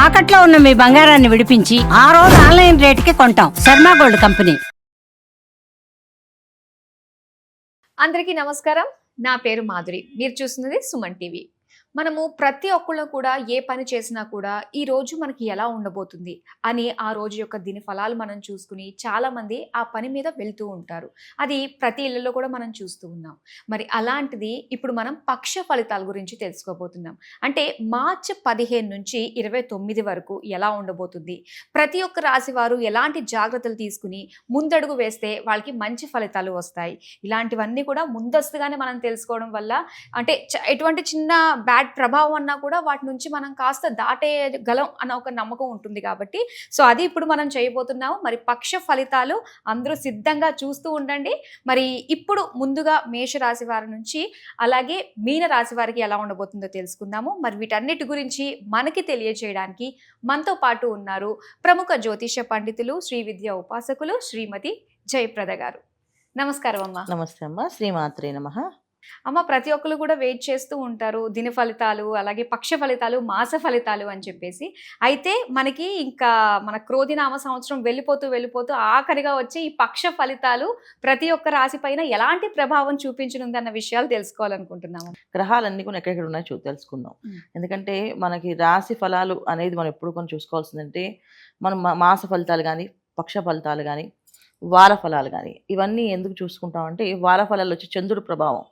తాకట్లో ఉన్న మీ బంగారాన్ని విడిపించి ఆ రోజు ఆన్లైన్ రేటుకి కొంటాం. Sharma gold company. అందరికీ నమస్కారం. నా పేరు మాధురి. మీరు చూస్తున్నది సుమన్ టీవీ. మనము ప్రతి ఒక్కళ్ళు కూడా ఏ పని చేసినా కూడా ఈ రోజు మనకి ఎలా ఉండబోతుంది అని ఆ రోజు యొక్క దిన ఫలాలు మనం చూసుకుని చాలామంది ఆ పని మీద వెళ్తూ ఉంటారు. అది ప్రతి ఇళ్లలో కూడా మనం చూస్తూ ఉన్నాం. మరి అలాంటిది ఇప్పుడు మనం పక్ష ఫలితాల గురించి తెలుసుకోబోతున్నాం. అంటే మార్చి 15 నుంచి 29 వరకు ఎలా ఉండబోతుంది, ప్రతి ఒక్క రాశి వారు ఎలాంటి జాగ్రత్తలు తీసుకుని ముందడుగు వేస్తే వాళ్ళకి మంచి ఫలితాలు వస్తాయి. ఇలాంటివన్నీ కూడా ముందస్తుగానే మనం తెలుసుకోవడం వల్ల అంటే ఎటువంటి చిన్న బ్యాడ్ ప్రభావం అన్నా కూడా వాటి నుంచి మనం కాస్త దాటేయగలం అన్న ఒక నమ్మకం ఉంటుంది. కాబట్టి అది ఇప్పుడు మనం చేయబోతున్నాము. మరి పక్ష ఫలితాలు అందరూ సిద్ధంగా చూస్తూ ఉండండి. మరి ఇప్పుడు ముందుగా మేషరాశి వారి నుంచి అలాగే మీన రాశి వారికి ఎలా ఉండబోతుందో తెలుసుకుందాము. మరి వీటన్నిటి గురించి మనకి తెలియజేయడానికి మనతో పాటు ఉన్నారు ప్రముఖ జ్యోతిష పండితులు, శ్రీ విద్య ఉపాసకులు శ్రీమతి జయప్రద గారు. నమస్కారం అమ్మ. నమస్తే అమ్మ. శ్రీమాత్రే నమః. అమ్మ, ప్రతి ఒక్కరు కూడా వెయిట్ చేస్తూ ఉంటారు దిన ఫలితాలు, అలాగే పక్ష ఫలితాలు, మాస ఫలితాలు అని చెప్పేసి. అయితే మనకి ఇంకా మన క్రోధినామ సంవత్సరం వెళ్ళిపోతూ ఆఖరిగా వచ్చి ఈ పక్ష ఫలితాలు ప్రతి ఒక్క రాశి పైన ఎలాంటి ప్రభావం చూపించనుంది అన్న విషయాలు తెలుసుకోవాలనుకుంటున్నాము. గ్రహాలన్నీ కూడా ఎక్కడెక్కడ ఉన్నాయో తెలుసుకుందాం. ఎందుకంటే మనకి రాశి ఫలాలు అనేది మనం ఎప్పుడు కొన్ని చూసుకోవాల్సిందంటే మనం మాస ఫలితాలు కానీ, పక్ష ఫలితాలు కానీ, వార ఫలాలు కానీ ఇవన్నీ ఎందుకు చూసుకుంటామంటే వార ఫలాలు వచ్చి చంద్రుడి ప్రభావం,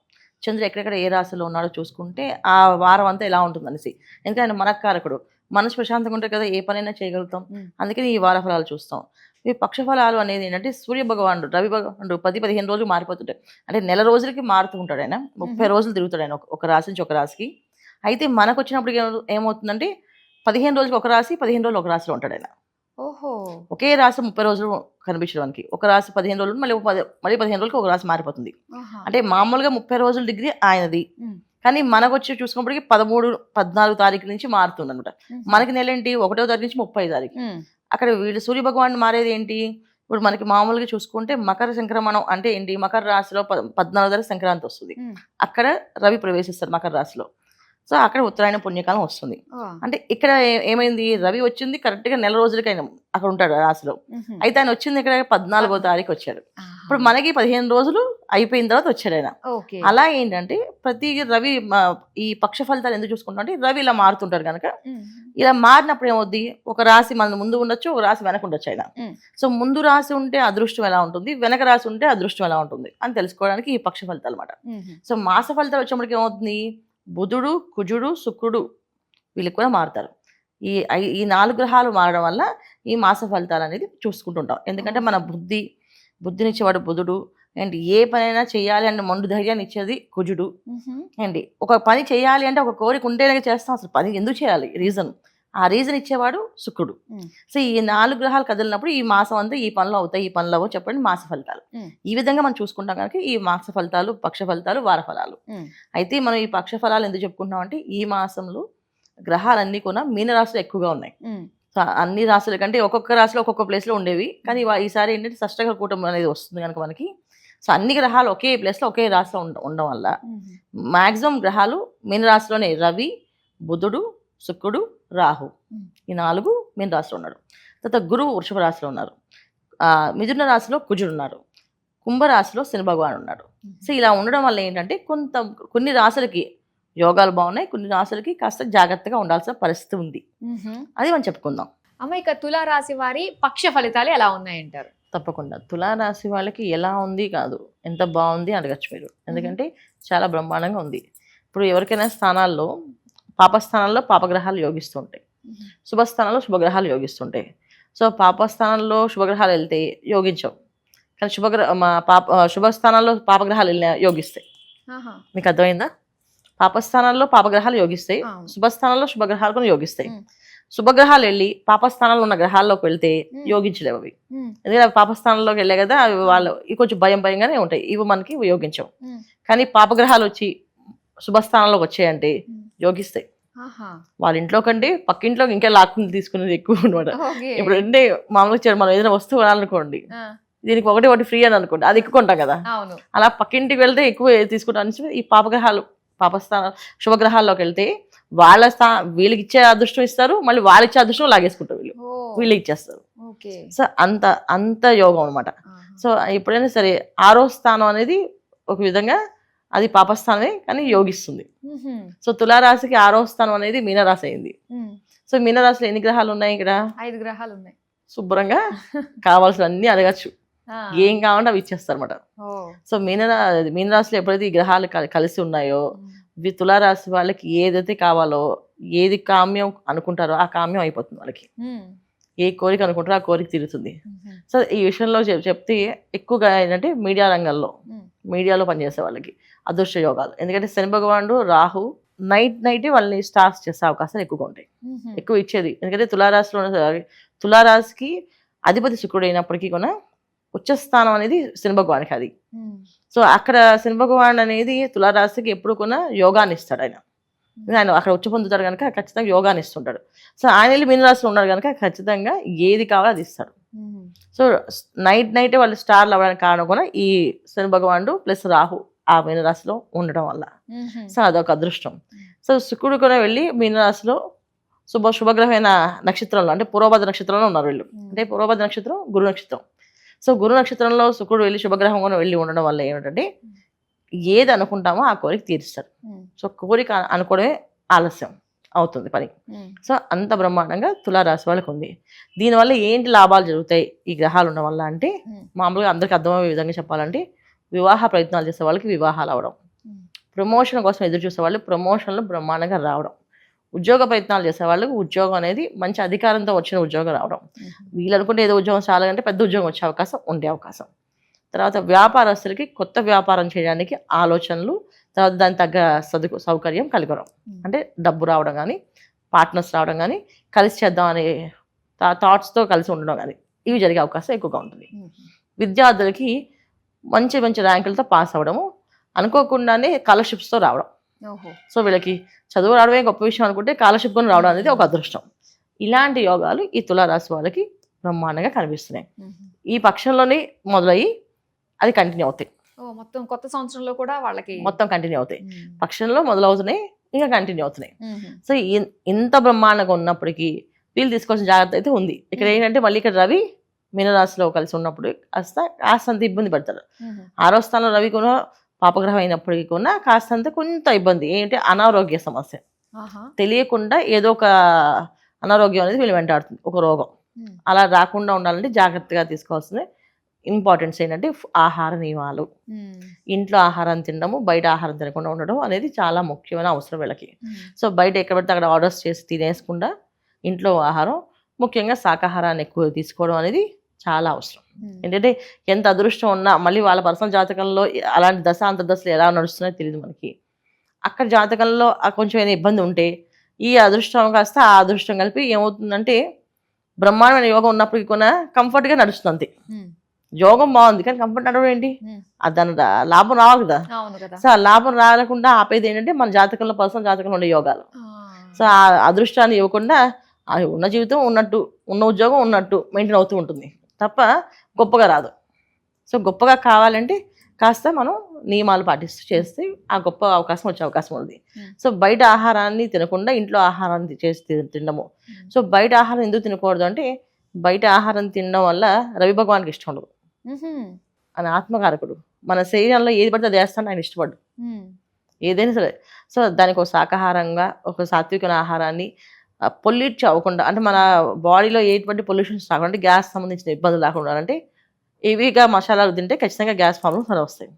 చంద్రుడు ఎక్కడెక్కడ ఏ రాశిలో ఉన్నాడో చూసుకుంటే ఆ వారం అంతా ఎలా ఉంటుంది అనేసి. ఎందుకంటే ఆయన మనకారకుడు, మనసు ప్రశాంతంగా ఉంటే కదా ఏ పనైనా చేయగలుగుతాం. అందుకని ఈ వార ఫలాలు చూస్తాం. ఈ పక్ష ఫలాలు అనేది ఏంటంటే సూర్య భగవానుడు, రవి భగవానుడు 10-15 రోజులు మారిపోతుంటాయి. అంటే నెల రోజులకి మారుతూ ఉంటాడు ఆయన. 30 రోజులు తిరుగుతాడు ఆయన ఒక రాశి నుంచి ఒక రాశికి. అయితే మనకు వచ్చినప్పుడు ఏమవుతుందంటే 15 రోజులకి ఒక రాశి, 15 రోజులు ఒక రాశిలో ఉంటాడు ఆయన. ఓహో. ఒకే రాశి 30 రోజులు కనిపించడానికి, ఒక రాశి 15 రోజులు, మళ్ళీ 15 రోజులకి ఒక రాశి మారిపోతుంది. అంటే మామూలుగా 30 రోజుల డిగ్రీ ఆయనది, కానీ మనకు వచ్చి చూసుకున్నప్పటికీ 13-14 తారీఖు నుంచి మారుతుంది అనమాట. మనకి నెల ఏంటి 1వ తారీఖు నుంచి 30వ తారీఖు. అక్కడ వీళ్ళు సూర్య భగవాన్ మారేది ఏంటి, ఇప్పుడు మనకి మామూలుగా చూసుకుంటే మకర సంక్రమణం అంటే ఏంటి, మకర రాశిలో 14వ తారీఖు సంక్రాంతి వస్తుంది. అక్కడ రవి ప్రవేశిస్తారు మకర రాశిలో. సో అక్కడ ఉత్తరాయణ పుణ్యకాలం వస్తుంది. అంటే ఇక్కడ ఏమైంది, రవి వచ్చింది కరెక్ట్గా నెల రోజులకి ఆయన అక్కడ ఉంటాడు రాశిలో. అయితే ఆయన వచ్చింది ఇక్కడ 14వ తారీఖు వచ్చాడు. ఇప్పుడు మనకి 15 రోజులు అయిపోయిన తర్వాత వచ్చాడు ఆయన. అలా ఏంటంటే ప్రతి రవి ఈ పక్ష ఫలితాలు ఎందుకు చూసుకుంటాం అంటే రవి ఇలా మారుతుంటారు కనుక ఇలా మారినప్పుడు ఏమవుద్ది, ఒక రాశి మన ముందు ఉండొచ్చు, ఒక రాశి వెనక ఉండొచ్చు ఆయన. సో ముందు రాశి ఉంటే అదృష్టం ఎలా ఉంటుంది, వెనక రాశి ఉంటే అదృష్టం ఎలా ఉంటుంది అని తెలుసుకోవడానికి ఈ పక్ష ఫలితాలు అనమాట. సో మాస ఫలితాలు వచ్చేప్పటికి ఏమవుతుంది, బుధుడు, కుజుడు, శుక్రుడు వీళ్ళు కూడా మారుతారు. ఈ 4 గ్రహాలు మారడం వల్ల ఈ మాస ఫలితాలు అనేది చూసుకుంటుంటాం. ఎందుకంటే మన బుద్ధినిచ్చేవాడు బుధుడు అండ్ ఏ పనైనా చేయాలి అంటే మొండు ధైర్యాన్ని ఇచ్చేది కుజుడు అండి. ఒక పని చేయాలి అంటే ఒక కోరిక ఉంటేనే చేస్తాం, అసలు పని ఎందుకు చేయాలి ఆ రీజన్ ఇచ్చేవాడు శుక్రుడు. సో ఈ 4 గ్రహాలు కదిలినప్పుడు ఈ మాసం అంతా ఈ పనులు అవుతాయి, ఈ పనులు అవ్వవు చెప్పండి మాస ఫలితాలు. ఈ విధంగా మనం చూసుకుంటాం కనుక ఈ మాస ఫలితాలు, పక్ష ఫలితాలు, వార ఫలాలు. అయితే మనం ఈ పక్ష ఫలాలు ఎందుకు చెప్పుకుంటాం అంటే ఈ మాసంలో గ్రహాలన్నీ కూడా మీనరాశులు ఎక్కువగా ఉన్నాయి. అన్ని రాశుల కంటే ఒక్కొక్క రాశిలో ఒక్కొక్క ప్లేస్లో ఉండేవి, కానీ ఈసారి ఏంటంటే షష్టగ్రహ కూటమి అనేది వస్తుంది కనుక మనకి. సో అన్ని గ్రహాలు ఒకే ప్లేస్లో ఒకే రాశిలో ఉండడం వల్ల మ్యాక్సిమం గ్రహాలు మీనరాశిలోనే రవి, బుధుడు, శుక్రుడు, రాహు ఈ 4 మీన రాశిలో ఉన్నాడు. తర్వాత గురువు వృషభ రాశిలో ఉన్నారు, మిథున రాశిలో కుజుడు ఉన్నారు, కుంభరాశిలో శని భగవాన్ ఉన్నాడు. సో ఇలా ఉండడం వల్ల ఏంటంటే కొన్ని రాశులకి యోగాలు బాగున్నాయి, కొన్ని రాశులకి కాస్త జాగ్రత్తగా ఉండాల్సిన పరిస్థితి ఉంది. అది మనం చెప్పుకుందాం. అమ్మ, ఇక తులారాశి వారి పక్ష ఫలితాలు ఎలా ఉన్నాయంటారు? తప్పకుండా తులారాశి వాళ్ళకి ఎలా ఉంది కాదు, ఎంత బాగుంది అడగచ్చు మీరు. ఎందుకంటే చాలా బ్రహ్మాండంగా ఉంది. ఇప్పుడు ఎవరికైనా స్థానాల్లో పాపస్థానాల్లో పాపగ్రహాలు యోగిస్తుంటాయి, శుభస్థానాల్లో శుభగ్రహాలు యోగిస్తుంటాయి. సో పాపస్థానంలో శుభగ్రహాలు వెళ్తే యోగించవు, కానీ శుభస్థానాల్లో పాపగ్రహాలు వెళ్ళినా యోగిస్తాయి. మీకు అర్థమైందా? పాపస్థానాల్లో పాపగ్రహాలు యోగిస్తాయి, శుభస్థానాల్లో శుభగ్రహాలు కూడా యోగిస్తాయి. శుభగ్రహాలు వెళ్ళి పాపస్థానంలో ఉన్న గ్రహాల్లోకి వెళ్తే యోగించలేవు అవి. ఎందుకంటే అవి పాపస్థానంలోకి వెళ్ళే కదా, అవి వాళ్ళు కొంచెం భయంగానే ఉంటాయి, ఇవి మనకి యోగించవు. కానీ పాపగ్రహాలు వచ్చి శుభస్థానంలోకి వచ్చాయంటే యోగిస్తాయి. వాళ్ళ ఇంట్లో కంటే పక్కింట్లో ఇంకా లాక్కుని తీసుకునేది ఎక్కువ అనమాట. ఇప్పుడు అంటే మామూలుగా మనం ఏదైనా వస్తువు కొనాలనుకోండి, దీనికి ఒకటి ఫ్రీ అని అనుకోండి, అది ఎక్కువ కొంటాం కదా, అలా పక్కింటికి వెళ్తే ఎక్కువ తీసుకుంటాం. ఈ పాపగ్రహాలు శుభగ్రహాల్లోకి వెళ్తే వాళ్ళ వీళ్ళకి ఇచ్చే అదృష్టం ఇస్తారు, మళ్ళీ వాళ్ళు ఇచ్చే అదృష్టం లాగేసుకుంటారు, వీళ్ళకి ఇచ్చేస్తారు. ఓకే. సో అంత యోగం అనమాట. సో ఎప్పుడైనా సరే 6వ స్థానం అనేది ఒక విధంగా అది పాపస్థానమే, కానీ యోగిస్తుంది. సో తులారాశికి 6వ స్థానం అనేది మీనరాశి అయింది. సో మీనరాశిలో ఎన్ని గ్రహాలు ఉన్నాయి? ఇక్కడ 5 గ్రహాలు ఉన్నాయి. శుభ్రంగా కావాల్సిన అన్ని అడగచ్చు, ఏం కావాలంటే అవి ఇచ్చేస్తారు అనమాట. సో మీనరాశిలో ఎప్పుడైతే ఈ గ్రహాలు కలిసి ఉన్నాయో తులారాశి వాళ్ళకి ఏదైతే కావాలో, ఏది కామ్యం అనుకుంటారో ఆ కామ్యం అయిపోతుంది వాళ్ళకి. ఏ కోరిక అనుకుంటారో ఆ కోరిక తీరుతుంది. సో ఈ విషయంలో చెప్తే ఎక్కువగా ఏంటంటే మీడియాలో పనిచేసే వాళ్ళకి అదృష్ట యోగాలు. ఎందుకంటే శని భగవానుడు రాహు నైట్ వాళ్ళని స్టార్స్ చేసే అవకాశాలు ఎక్కువగా ఉంటాయి, ఎక్కువ ఇచ్చేది. ఎందుకంటే తులారాశికి అధిపతి శుక్రుడు అయినప్పటికీ కూడా ఉచ్చస్థానం అనేది శని భగవానికి అది. సో అక్కడ శని భగవాన్ అనేది తులారాశికి ఎప్పుడు కూడా యోగాన్ని ఇస్తాడు. ఆయన అక్కడ ఉచ్చ పొందుతాడు కనుక ఖచ్చితంగా యోగాన్ని ఇస్తుంటాడు. సో ఆయన వెళ్ళి మీనరాశిలో ఉన్నాడు కనుక ఖచ్చితంగా ఏది కావాలో అది ఇస్తాడు. సో నైట్ వాళ్ళు స్టార్లు అవ్వడానికి కారణం కూడా ఈ శని భగవానుడు ప్లస్ రాహు ఆ మీనరాశిలో ఉండడం వల్ల. సో అదొక అదృష్టం. సో శుక్రుడు కూడా వెళ్ళి మీనరాశిలో శుభగ్రహమైన నక్షత్రంలో అంటే పూర్వభద్ర నక్షత్రంలో ఉన్నారు వీళ్ళు. అంటే పూర్వభద్ర నక్షత్రం గురు నక్షత్రం. సో గురు నక్షత్రంలో శుక్రుడు వెళ్ళి శుభగ్రహం కూడా వెళ్ళి ఉండడం వల్ల ఏమిటంటే ఏది అనుకుంటామో ఆ కోరిక తీరుస్తాడు. సో కోరిక అనుకోవడమే ఆలస్యం అవుతుంది పని. సో అంత బ్రహ్మాండంగా తులారాశి వాళ్ళకి ఉంది. దీనివల్ల ఏంటి లాభాలు జరుగుతాయి ఈ గ్రహాలు ఉండడం వల్ల అంటే, మామూలుగా అందరికి అర్థమయ్యే విధంగా చెప్పాలంటే, వివాహ ప్రయత్నాలు చేసే వాళ్ళకి వివాహాలు అవడం, ప్రమోషన్ కోసం ఎదురు చూసే వాళ్ళు ప్రమోషన్లు బ్రహ్మాండంగా రావడం, ఉద్యోగ ప్రయత్నాలు చేసే వాళ్ళకి ఉద్యోగం అనేది మంచి అధికారంతో వచ్చిన ఉద్యోగం రావడం, వీళ్ళు అనుకుంటే ఏదో ఉద్యోగం చాలంటే పెద్ద ఉద్యోగం వచ్చే అవకాశం ఉండే అవకాశం. తర్వాత వ్యాపారస్తులకి కొత్త వ్యాపారం చేయడానికి ఆలోచనలు, తర్వాత దానికి తగ్గ సౌకర్యం కలగడం, అంటే డబ్బు రావడం కానీ, పార్ట్నర్స్ రావడం కానీ, కలిసి చేద్దాం అనే థాట్స్తో కలిసి ఉండడం కానీ ఇవి జరిగే అవకాశం ఎక్కువగా ఉంటుంది. విద్యార్థులకి మంచి ర్యాంకులతో పాస్ అవ్వడము, అనుకోకుండానే స్కాలర్షిప్స్తో రావడం. సో వీళ్ళకి చదువు రావడమే గొప్ప విషయం అనుకుంటే స్కాలర్షిప్ కొని రావడం అనేది ఒక అదృష్టం. ఇలాంటి యోగాలు ఈ తులారాశి వాళ్ళకి బ్రహ్మాండంగా కనిపిస్తున్నాయి. ఈ పక్షంలోనే మొదలయ్యి అది కంటిన్యూ అవుతాయి. మొత్తం కొత్త సంవత్సరంలో కూడా వాళ్ళకి మొత్తం కంటిన్యూ అవుతాయి. పక్షంలో మొదలవుతున్నాయి, ఇంకా కంటిన్యూ అవుతున్నాయి. సో ఇంత బ్రహ్మాండంగా ఉన్నప్పటికీ వీళ్ళు తీసుకోవాల్సిన జాగ్రత్త అయితే ఉంది. ఇక్కడ ఏంటంటే మళ్ళీ ఇక్కడ రవి మీనరాశిలో కలిసి ఉన్నప్పుడు కాస్తంత ఇబ్బంది పడతారు. 6వ స్థానంలో రవి కూడా పాపగ్రహం అయినప్పటికీ కూడా కాస్తంత కొంత ఇబ్బంది. ఏంటంటే అనారోగ్య సమస్య, తెలియకుండా ఏదో ఒక అనారోగ్యం అనేది వీళ్ళు వెంటాడుతుంది, ఒక రోగం. అలా రాకుండా ఉండాలంటే జాగ్రత్తగా తీసుకోవాల్సింది ఇంపార్టెన్స్ ఏంటంటే ఆహార నియమాలు. ఇంట్లో ఆహారం తినడము, బయట ఆహారం తినకుండా ఉండడం అనేది చాలా ముఖ్యమైన అవసరం వీళ్ళకి. సో బయట ఎక్కడ పడితే అక్కడ ఆర్డర్స్ చేసి తినేసుకుండా ఇంట్లో ఆహారం, ముఖ్యంగా శాకాహారాన్ని ఎక్కువ తీసుకోవడం అనేది చాలా అవసరం. ఏంటంటే ఎంత అదృష్టం ఉన్నా మళ్ళీ వాళ్ళ పర్సనల్ జాతకంలో అలాంటి దశ అంతర్దశలు ఎలా నడుస్తున్నాయో తెలియదు మనకి. అక్కడ జాతకంలో కొంచెం ఏదైనా ఇబ్బంది ఉంటే ఈ అదృష్టం కాస్త ఆ అదృష్టం కలిపి ఏమవుతుందంటే బ్రహ్మాండమైన యోగం ఉన్నప్పటికీ కూడా కంఫర్ట్గా నడుస్తుంది అంతే. యోగం బాగుంది కానీ కంఫర్ట్ నడవడం ఏంటి, దాని లాభం రావాలి కదా. సో ఆ లాభం రాకుండా ఆపేది ఏంటంటే మన జాతకంలో పర్సనల్ జాతకంలో ఉండే యోగాలు. సో ఆ అదృష్టాన్ని ఇవ్వకుండా ఉన్న జీవితం ఉన్నట్టు, ఉన్న ఉద్యోగం ఉన్నట్టు మెయింటైన్ అవుతూ ఉంటుంది తప్ప గొప్పగా రాదు. సో గొప్పగా కావాలంటే కాస్త మనం నియమాలు పాటిస్తూ చేస్తే ఆ గొప్ప అవకాశం వచ్చే అవకాశం ఉంది. సో బయట ఆహారాన్ని తినకుండా ఇంట్లో ఆహారాన్ని చేసి తినడము. సో బయట ఆహారం ఎందుకు తినకూడదు అంటే, బయట ఆహారం తినడం వల్ల రవి భగవానికి ఇష్టం ఉండదు. ఆయన ఆత్మకారకుడు, మన శరీరంలో ఏది పడితే అది వేస్తాను ఆయన ఇష్టపడ్డు ఏదైనా సరే. సో దానికి ఒక శాకాహారంగా ఒక సాత్వికమైన ఆహారాన్ని పొల్యూట్ అవ్వకుండా, అంటే మన బాడీలో ఎటువంటి పొల్యూషన్స్ రాకుండా, గ్యాస్ సంబంధించిన ఇబ్బందులు రాకుండా అంటే హెవీగా మసాలాలు తింటే ఖచ్చితంగా గ్యాస్ ప్రాబ్లమ్స్ అలా వస్తాయి.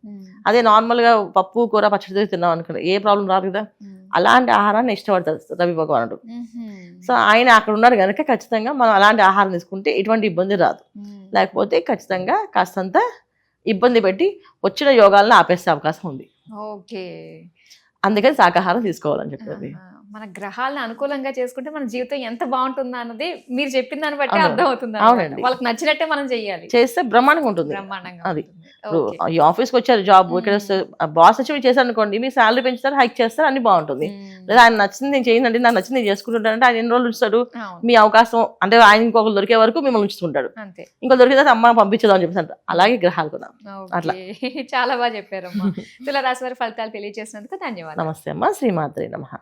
అదే నార్మల్గా పప్పు కూర పచ్చడి తిన్నాం అనుకుంటే ఏ ప్రాబ్లం రాదు కదా. అలాంటి ఆహారాన్ని ఇష్టపడతారు రవి భగవానుడు. సో ఆయన అక్కడ ఉన్నారు కనుక ఖచ్చితంగా మనం అలాంటి ఆహారం తీసుకుంటే ఎటువంటి ఇబ్బంది రాదు. లేకపోతే ఖచ్చితంగా కాస్తంత ఇబ్బంది పెట్టి వచ్చిన యోగాలను ఆపేసే అవకాశం ఉంది. ఓకే, అందుకని శాకాహారం తీసుకోవాలని చెప్పేది. మన గ్రహాలను అనుకూలంగా చేసుకుంటే మన జీవితం ఎంత బాగుంటుందా అన్నది మీరు చెప్పిన దాన్ని బట్టి అర్థం అవుతుంది. అవునండి, వాళ్ళకి నచ్చినట్టే మనం చెయ్యాలి, చేస్తే బ్రహ్మాండంగా ఉంటుంది. అది ఈ ఆఫీస్కి వచ్చారు జాబ్, ఇక్కడ బాస్ వచ్చి మీరు చేశారు అనుకోండి, మీ శాలరీ పెంచుతారు, హైక్ చేస్తారు, అన్ని బాగుంటుంది. లేదా ఆయన నచ్చింది నేను చేయండి, నాకు నచ్చింది నేను చేసుకుంటుంటానంటే ఆయన ఎన్ని రోజులు ఉంచుతాడు మీ అవకాశం, అంటే ఆయన ఇంకొకరు దొరికే వరకు మిమ్మల్ని ఉంచుతుంటాడు. ఇంకో దొరికితే అమ్మ పంపించదాం అని చెప్పేసి. అలాగే గ్రహాలు కూడా అట్లా. చాలా బాగా చెప్పారమ్మా. తులారాశి వారి ఫలితాలు తెలియజేసినందుకు ధన్యవాదాలు. నమస్తే అమ్మ. శ్రీమాత్రే నమః.